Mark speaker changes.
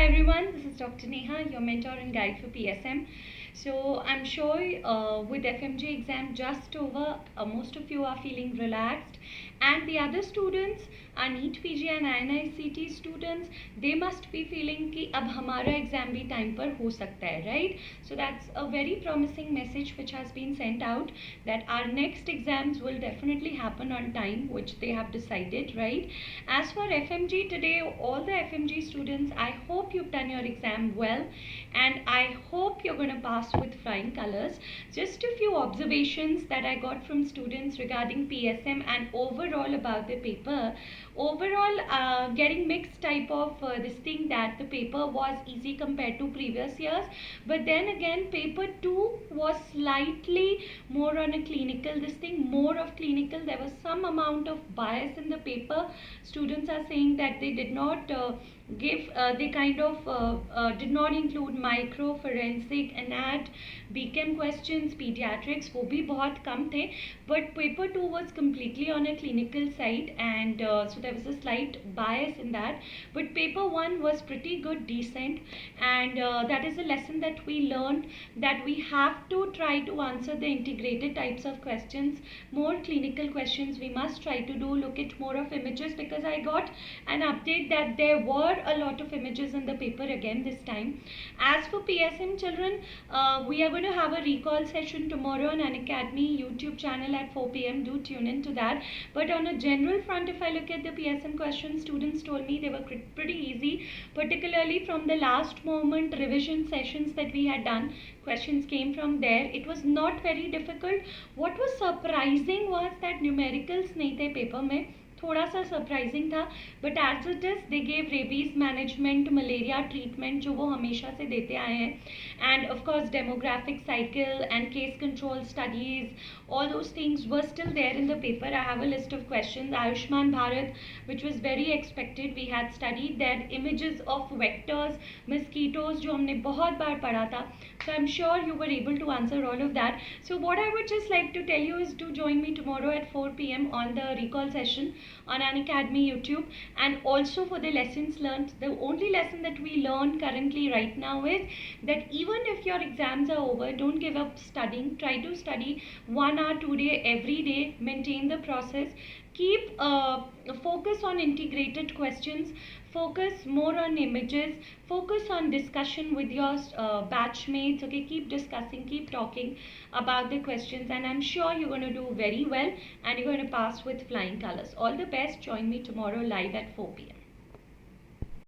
Speaker 1: everyone, this is Dr. Neha, your mentor and guide for PSM. So I'm sure with FMGE exam just over, most of you are feeling relaxed, and the other students, our NEET PG and INICT students, they must be feeling कि अब हमारा exam भी time पर हो सकता है, right? So that's a very promising message which has been sent out, that our next exams will definitely happen on time, which they have decided, right? As for FMG today, all the FMG students, I hope you've done your exam well, and I hope you're going to pass with flying colors. Just a few observations that I got from students regarding PSM and overall about the paper. Overall, getting mixed type of this thing, that the paper was easy compared to previous years, but then again paper 2 was slightly more on a clinical this thing, more of clinical. There was some amount of bias in the paper. Students are saying that they did not they kind of did not include micro, forensic, anat, BChem questions, pediatrics, वो भी बहुत कम थे. But paper 2 was completely on a clinical side, and so there was a slight bias in that. But paper 1 was pretty good, decent, and that is a lesson that we learned, that we have to try to answer the integrated types of questions, more clinical questions we must try to do, look at more of images, because I got an update that there were a lot of images in the paper again this time. As for PSM children, we are going to have a recall session tomorrow on Unacademy YouTube channel at 4 p.m. Do tune in to that. But on a general front, if I look at the PSM questions, students told me they were pretty easy, particularly from the last moment revision sessions that we had done. Questions came from there. It was not very difficult. What was surprising was that numericals नहीं थे paper में, थोड़ा सा surprising था. But as it is they gave rabies management, malaria treatment, जो वो हमेशा से देते आए हैं, and of course demographic cycle and case control studies, all those things were still there in the paper. I have a list of questions. Ayushman Bharat, which was very expected, we had studied that. Images of vectors, mosquitoes, जो हमने बहुत बार पढ़ा था. So I'm sure you were able to answer all of that. So what I would just like to tell you is to join me tomorrow at 4 p.m. on the recall session on Unacademy YouTube. And also for the lessons learned, the only lesson that we learn currently right now is that even if your exams are over, don't give up studying. Try to study 1 hour 2 day every day. Maintain the process. Keep focus on integrated questions, focus more on images, focus on discussion with your batchmates. Okay, keep discussing, keep talking about the questions, and I'm sure you're going to do very well, and you're going to pass with flying colors. All the best. Join me tomorrow live at 4 p.m.